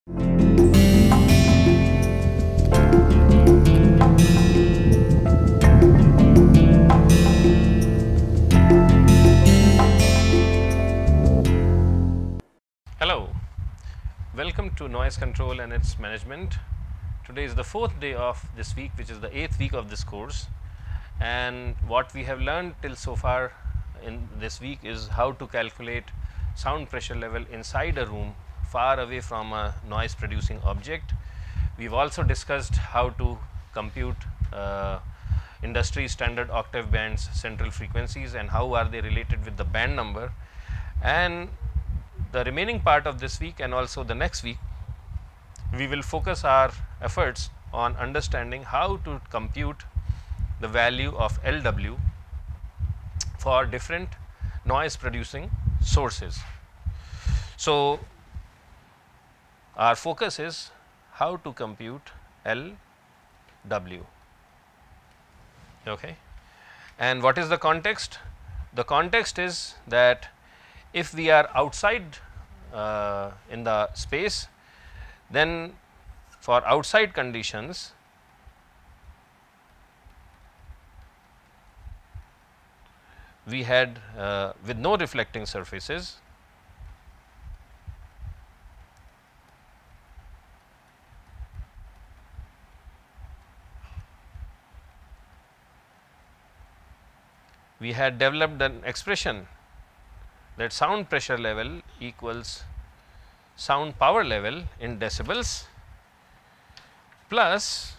Hello, welcome to Noise Control and its Management. Today is the 4th day of this week, which is the 8th week of this course, and what we have learned till so far in this week is how to calculate sound pressure level inside a room far away from a noise producing object. We have also discussed how to compute industry standard octave bands central frequencies and how are they related with the band number, and the remaining part of this week and also the next week we will focus our efforts on understanding how to compute the value of LW for different noise producing sources. So, our focus is how to compute LW. Okay. And what is the context? The context is that if we are outside in the space, then for outside conditions we had with no reflecting surfaces, we had developed an expression that sound pressure level equals sound power level in decibels plus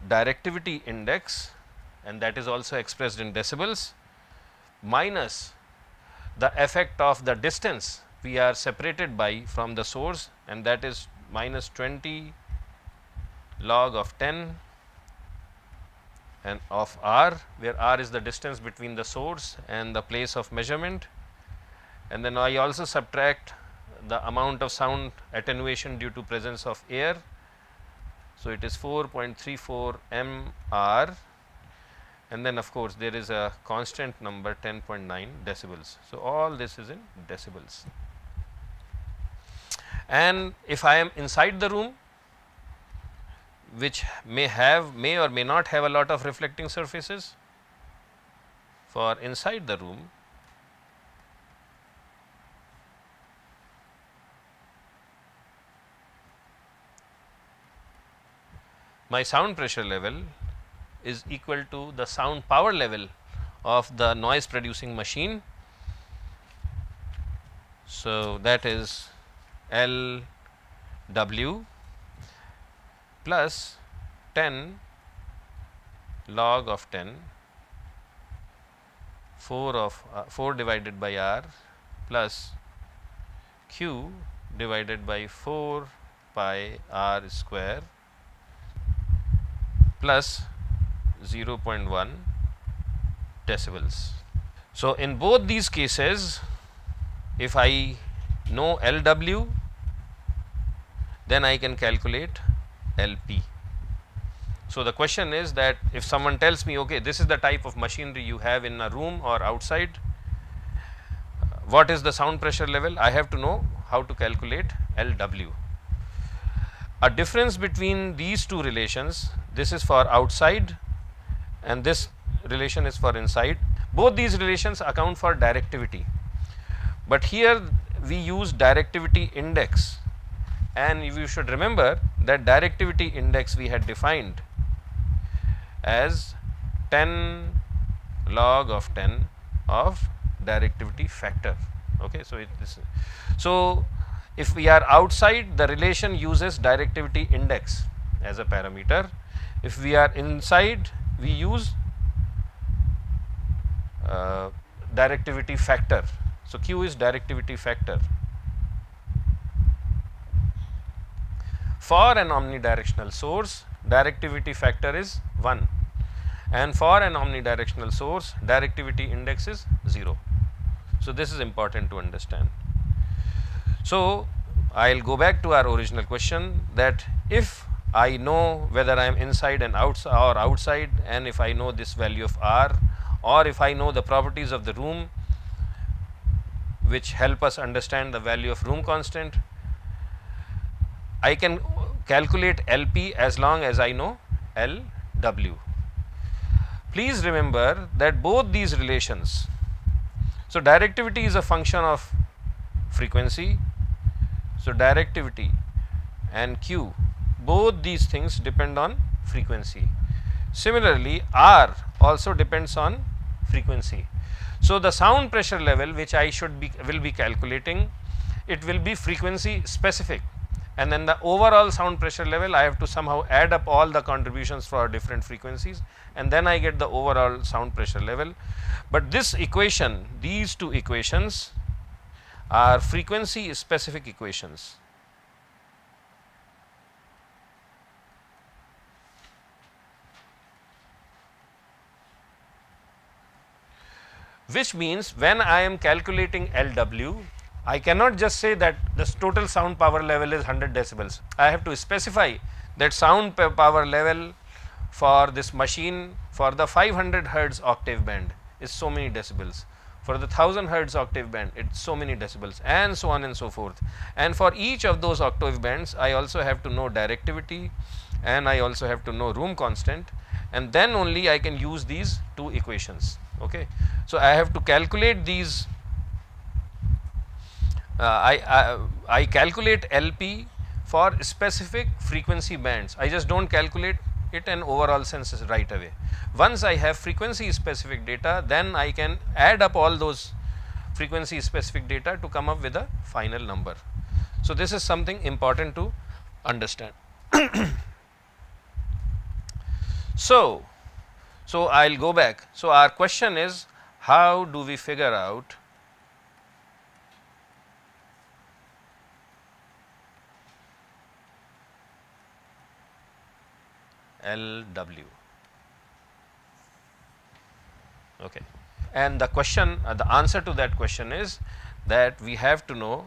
directivity index, and that is also expressed in decibels, minus the effect of the distance we are separated by from the source, and that is minus 20 log of 10 and of r, where r is the distance between the source and the place of measurement, and then I also subtract the amount of sound attenuation due to presence of air. So, it is 4.34 m/r, and then of course, there is a constant number 10.9 decibels. So, all this is in decibels, and if I am inside the room, which may or may not have a lot of reflecting surfaces, for inside the room my sound pressure level is equal to the sound power level of the noise producing machine. So, that is LW plus 10 log of 10 4 divided by r plus q divided by 4 pi r square plus 0.1 decibels. So, in both these cases, if I know LW, then I can calculate LP. So, the question is that if someone tells me, okay, this is the type of machinery you have in a room or outside, what is the sound pressure level? I have to know how to calculate LW. A difference between these two relations, this is for outside and this relation is for inside. Both these relations account for directivity, but here we use directivity index, and you should remember that directivity index we had defined as 10 log of 10 of directivity factor. Okay, so if we are outside, the relation uses directivity index as a parameter. If we are inside, we use directivity factor. So, Q is directivity factor. For an omnidirectional source, directivity factor is 1, and for an omnidirectional source, directivity index is 0. So, this is important to understand. So, I will go back to our original question, that if I know whether I am inside and outside, and if I know this value of R, or if I know the properties of the room which help us understand the value of room constant. I can calculate LP as long as I know LW. Please remember that both these relations, so directivity is a function of frequency, so directivity and Q, both these things depend on frequency. Similarly, R also depends on frequency. So the sound pressure level which I will be calculating, it will be frequency specific, and then the overall sound pressure level I have to somehow add up all the contributions for different frequencies, and then I get the overall sound pressure level. But this equation, these two equations are frequency specific equations. Which means when I am calculating LW, I cannot just say that the total sound power level is 100 decibels. I have to specify that sound power level for this machine for the 500 hertz octave band is so many decibels, for the 1000 hertz octave band it's so many decibels, and so on and so forth. And for each of those octave bands I also have to know directivity, and I also have to know room constant, and then only I can use these two equations. Okay. So I have to calculate these, I calculate LP for specific frequency bands. I just don't calculate it in overall sense right away. Once I have frequency specific data, then I can add up all those frequency specific data to come up with a final number. So this is something important to understand. So I'll go back. So our question is, how do we figure out LW? Okay. And the question, the answer to that question is that we have to know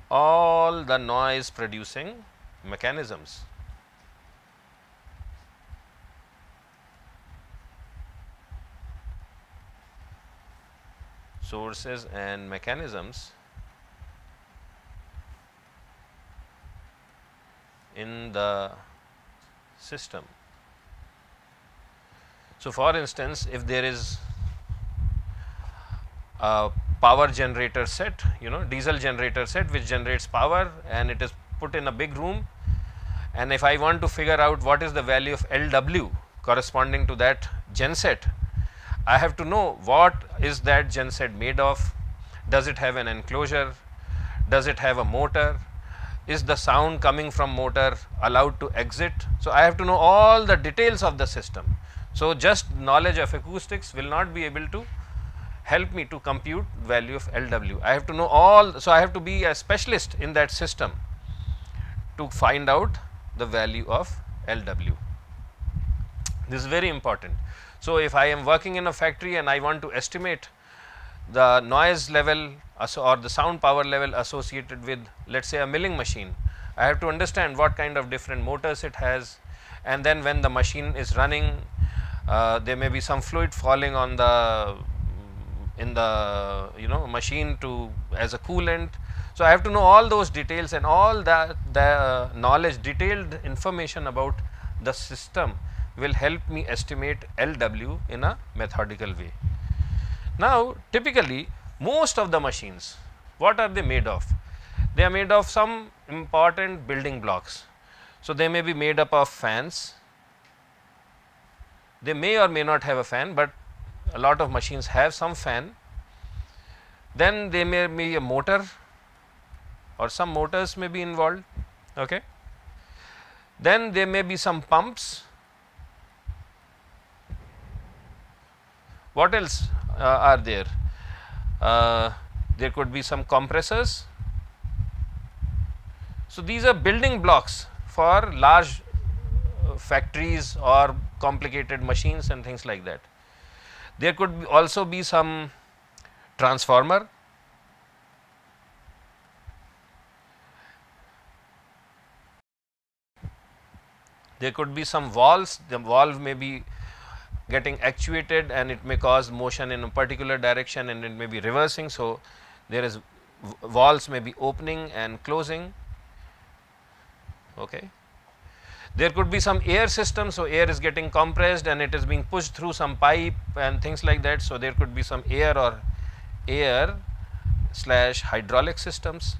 all the noise producing mechanisms. Sources and mechanisms in the system. So for instance, if there is a power generator set, diesel generator set which generates power, and it is put in a big room, and if I want to figure out what is the value of LW corresponding to that genset, I have to know what is that genset made of, does it have an enclosure, does it have a motor, is the sound coming from motor allowed to exit. So I have to know all the details of the system. So just knowledge of acoustics will not be able to help me to compute value of LW. I have to know all, so I have to be a specialist in that system to find out the value of LW. This is very important. So if I am working in a factory and I want to estimate the noise level or the sound power level associated with, let us say, a milling machine, I have to understand what kind of different motors it has, and then when the machine is running, there may be some fluid falling on the machine as a coolant. So I have to know all those details, and all the knowledge, detailed information about the system will help me estimate LW in a methodical way. Now typically most of the machines, what are they made of? They are made of some important building blocks. So they may be made up of fans, they may or may not have a fan, but a lot of machines have some fan. Then they may be a motor, or some motors may be involved. Okay. Then there may be some pumps. What else are there? There could be some compressors. So these are building blocks for large factories or complicated machines and things like that. There could also be some transformer. There could be some valves. The valve may be getting actuated and it may cause motion in a particular direction and it may be reversing. So, there is valves may be opening and closing. Okay. There could be some air system, so air is getting compressed and it is being pushed through some pipe and things like that. So, there could be some air or air / hydraulic systems.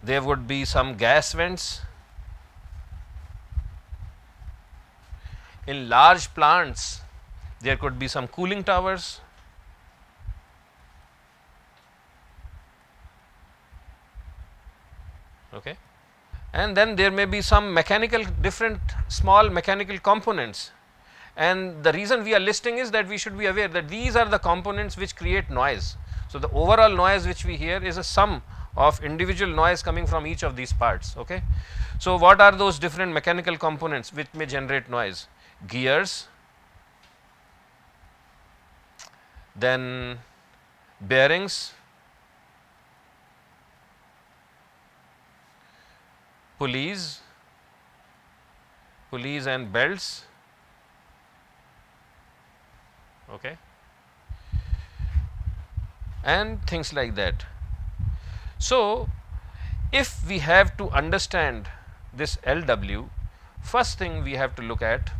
There would be some gas vents. In large plants, there could be some cooling towers. Okay. And then there may be some mechanical, different small mechanical components, and the reason we are listing is that we should be aware that these are the components which create noise. So, the overall noise which we hear is a sum of individual noise coming from each of these parts. Okay. So, what are those different mechanical components which may generate noise? Gears, then bearings, pulleys and belts. Okay. And things like that. So, if we have to understand this LW, first thing we have to look at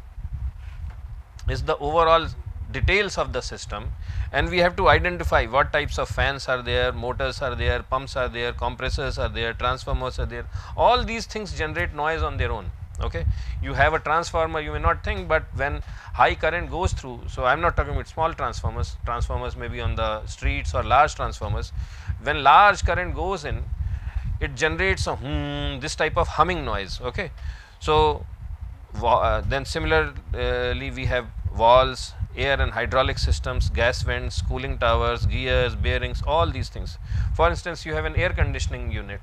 is the overall details of the system, and we have to identify what types of fans are there, motors are there, pumps are there, compressors are there, transformers are there. All these things generate noise on their own. Okay. You have a transformer, you may not think, but when high current goes through, so I am not talking about small transformers, transformers may be on the streets or large transformers. When large current goes in, it generates a this type of humming noise. Okay. So, then similarly we have valves, air and hydraulic systems, gas vents, cooling towers, gears, bearings, all these things. For instance, you have an air conditioning unit.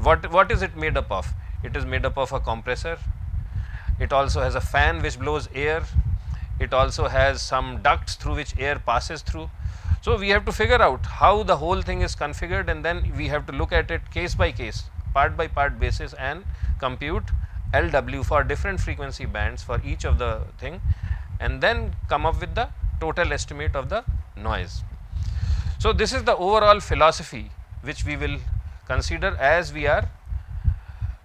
What is it made up of? It is made up of a compressor. It also has a fan which blows air. It also has some ducts through which air passes through. So, we have to figure out how the whole thing is configured, and then we have to look at it case by case, part by part basis, and compute LW for different frequency bands for each of the thing, and then come up with the total estimate of the noise. So, this is the overall philosophy which we will consider as we are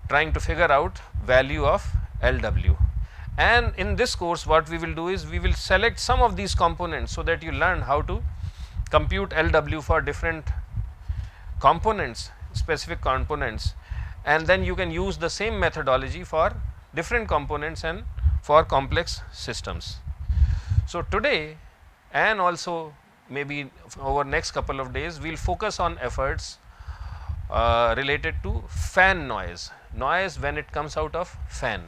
trying to figure out value of LW. And in this course what we will do is we will select some of these components so that you learn how to compute LW for different components, specific components, and then you can use the same methodology for different components and for complex systems. So, today and also maybe over next couple of days we will focus on efforts related to fan noise when it comes out of fan.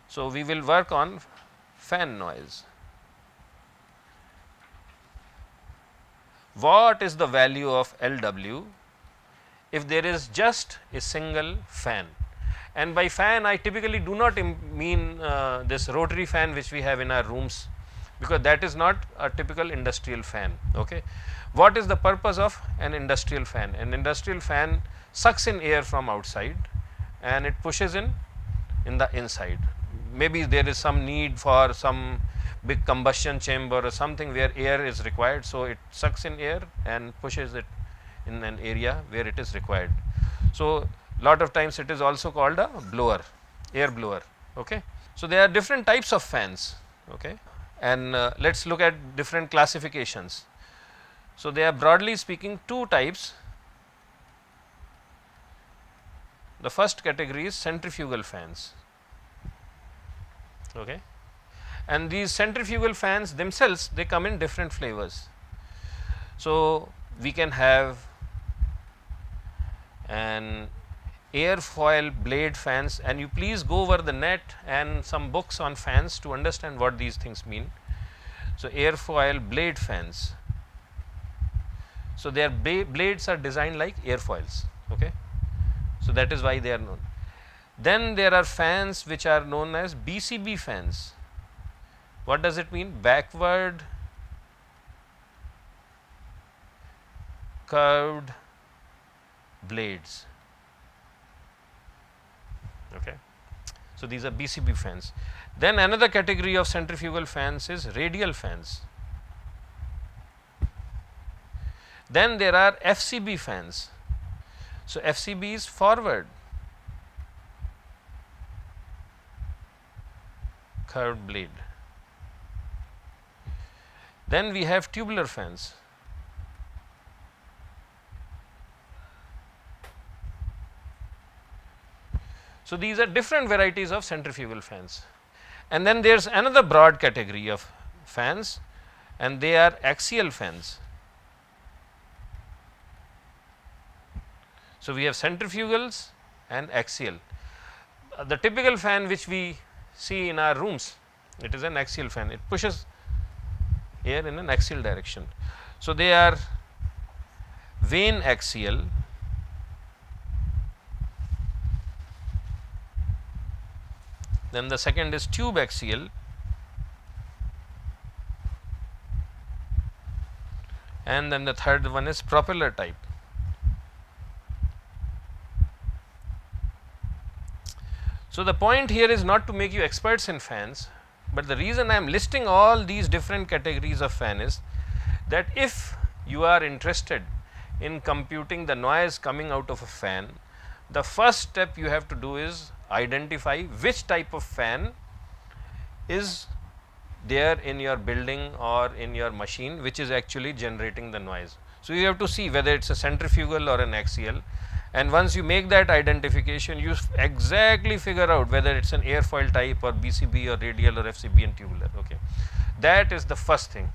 So, we will work on fan noise. What is the value of LW if there is just a single fan? And by fan I typically do not mean this rotary fan which we have in our rooms, because that is not a typical industrial fan. Okay. What is the purpose of an industrial fan? An industrial fan sucks in air from outside and it pushes in the inside. Maybe there is some need for some big combustion chamber or something where air is required. So, it sucks in air and pushes it in an area where it is required. So, lot of times it is also called a blower, air blower. Okay. So, there are different types of fans. Okay. And let us look at different classifications. So, they are broadly speaking two types. The first category is centrifugal fans. Okay. And these centrifugal fans themselves, they come in different flavors. So, we can have an airfoil blade fans, and you please go over the net and some books on fans to understand what these things mean. So, airfoil blade fans. So, their blades are designed like airfoils. Okay. So, that is why they are known. Then there are fans which are known as BCB fans. What does it mean? Backward curved blades. Okay. So, these are BCB fans. Then another category of centrifugal fans is radial fans. Then there are FCB fans. So, FCB is forward curved blade. Then we have tubular fans. So, these are different varieties of centrifugal fans. And then there is another broad category of fans, and they are axial fans. So, we have centrifugals and axial. The typical fan which we see in our rooms, it is an axial fan, it pushes air in an axial direction. So, they are vane axial, then the second is tube axial, and then the third one is propeller type. So, the point here is not to make you experts in fans, but the reason I am listing all these different categories of fan is that if you are interested in computing the noise coming out of a fan, the first step you have to do is identify which type of fan is there in your building or in your machine which is actually generating the noise. So, you have to see whether it is a centrifugal or an axial, and once you make that identification, you exactly figure out whether it is an airfoil type or BCB or radial or FCB and tubular. Okay. That is the first thing,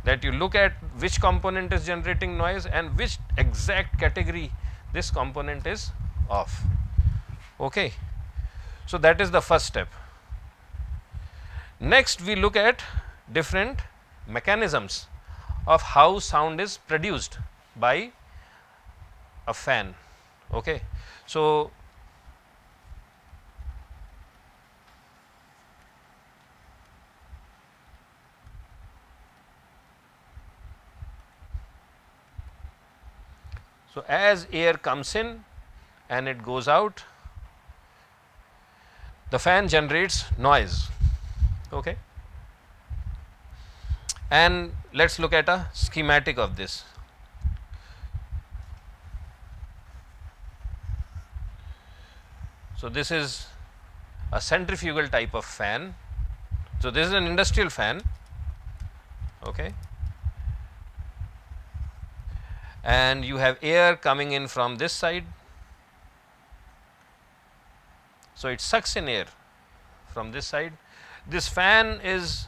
that you look at which component is generating noise and which exact category this component is of. Okay. So, that is the first step. Next, we look at different mechanisms of how sound is produced by a fan. Okay. So, as air comes in and it goes out, the fan generates noise. Okay. And let us look at a schematic of this. So, this is a centrifugal type of fan. So, this is an industrial fan. Okay. And you have air coming in from this side. So, it sucks in air from this side. This fan is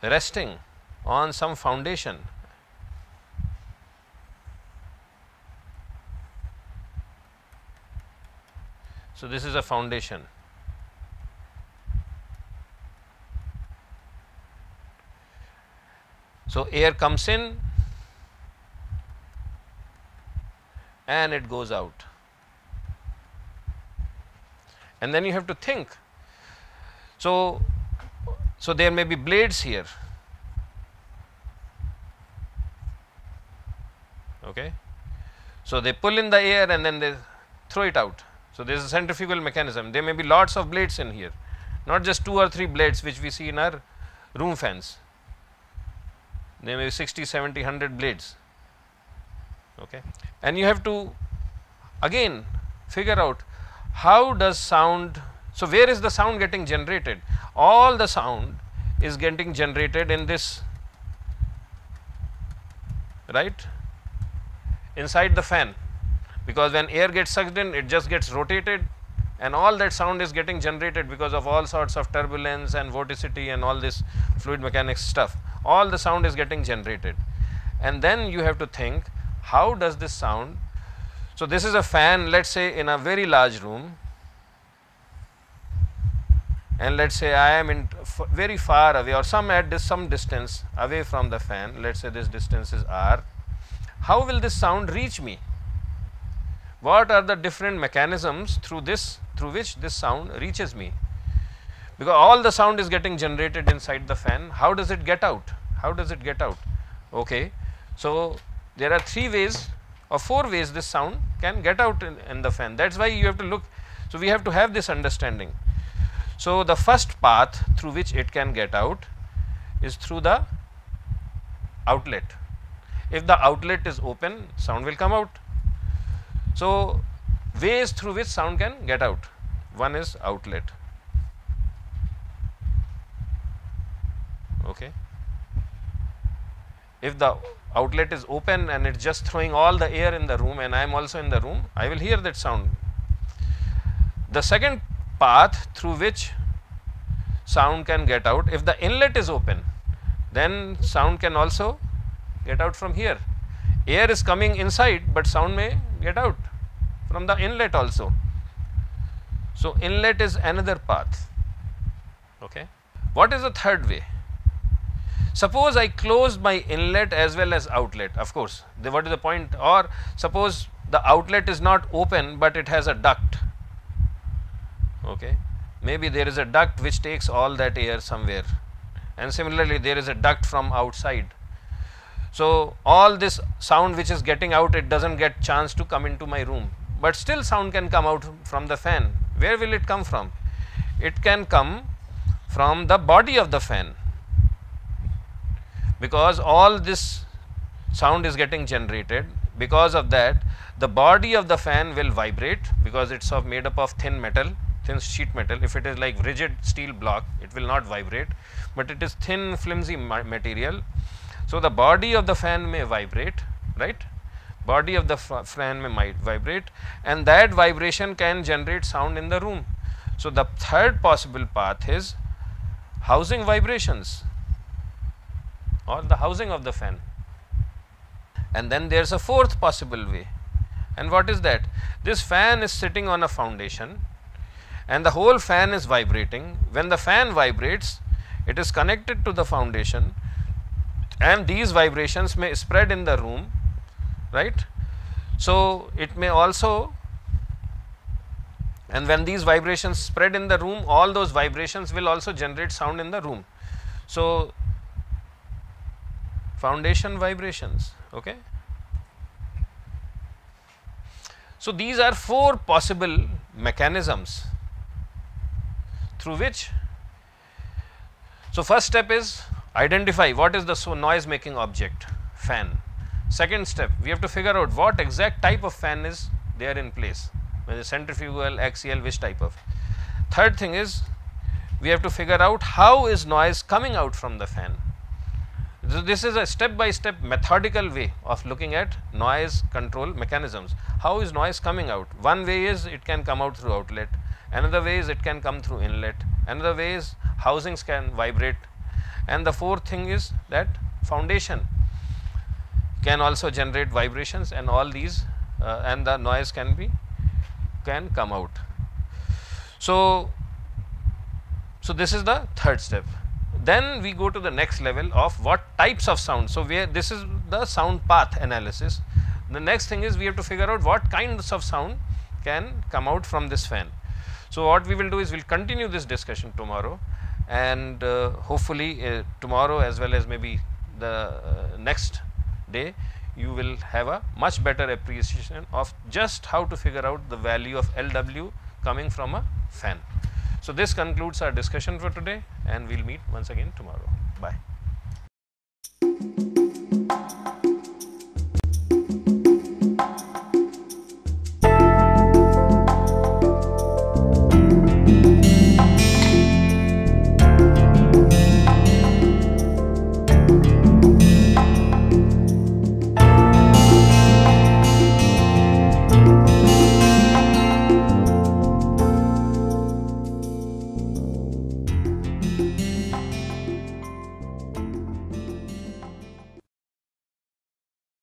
resting on some foundation. So, this is a foundation. So, air comes in and it goes out. And then you have to think. So, there may be blades here. Okay. So, they pull in the air and then they throw it out. So, there is a centrifugal mechanism. There may be lots of blades in here, not just 2 or 3 blades which we see in our room fans. There may be 60, 70, 100 blades. Okay. And you have to again figure out how does sound. So, where is the sound getting generated? All the sound is getting generated in this, right, inside the fan, because when air gets sucked in, it just gets rotated and all that sound is getting generated because of all sorts of turbulence and vorticity and all this fluid mechanics stuff. All the sound is getting generated, and then you have to think, how does this sound. So, this is a fan, let us say in a very large room, and let us say I am in very far away or some distance away from the fan, let us say this distance is r. How will this sound reach me? What are the different mechanisms through which this sound reaches me? Because all the sound is getting generated inside the fan, how does it get out? How does it get out? Okay. So, there are 3 ways or 4 ways this sound can get out in the fan. That is why you have to look. So, we have to have this understanding. So, the first path through which it can get out is through the outlet. If the outlet is open, sound will come out. So, ways through which sound can get out. One is outlet. Okay. If the outlet is open and it's just throwing all the air in the room and I am also in the room, I will hear that sound. The second path through which sound can get out, if the inlet is open, then sound can also get out from here. Air is coming inside, but sound may get out from the inlet also. So, inlet is another path. Okay. What is the third way? Suppose I close my inlet as well as outlet, of course, what is the point? Or suppose the outlet is not open, but it has a duct. Okay. Maybe there is a duct which takes all that air somewhere, and similarly there is a duct from outside. So, all this sound which is getting out, it does not get chance to come into my room, but still sound can come out from the fan. Where will it come from? It can come from the body of the fan, because all this sound is getting generated. Because of that, the body of the fan will vibrate, because it is made up of thin metal, thin sheet metal. If it is like rigid steel block, it will not vibrate, but it is thin flimsy material. So, the body of the fan may vibrate, right? Body of the fan may vibrate, and that vibration can generate sound in the room. So, the third possible path is housing vibrations or the housing of the fan. And then there is a fourth possible way. And what is that? This fan is sitting on a foundation and the whole fan is vibrating. When the fan vibrates, it is connected to the foundation, and these vibrations may spread in the room, right? So, it may also, and when these vibrations spread in the room, all those vibrations will also generate sound in the room. So, foundation vibrations. Okay. So, these are 4 possible mechanisms through which. So, first step is identify what is the noise making object, fan. Second step, we have to figure out what exact type of fan is there in place, whether centrifugal, axial, which type of. Third thing is we have to figure out how is noise coming out from the fan. So, this is a step by step methodical way of looking at noise control mechanisms. How is noise coming out? One way is it can come out through outlet, another way is it can come through inlet, another way is housings can vibrate, and the fourth thing is that foundation can also generate vibrations, and all these and the noise can come out. So, this is the third step. Then we go to the next level of what types of sound. So, this is the sound path analysis. The next thing is we have to figure out what kinds of sound can come out from this fan. So, what we will do is we will continue this discussion tomorrow, and hopefully tomorrow as well as maybe the next day you will have a much better appreciation of just how to figure out the value of LW coming from a fan. So, this concludes our discussion for today, and we will meet once again tomorrow. Bye.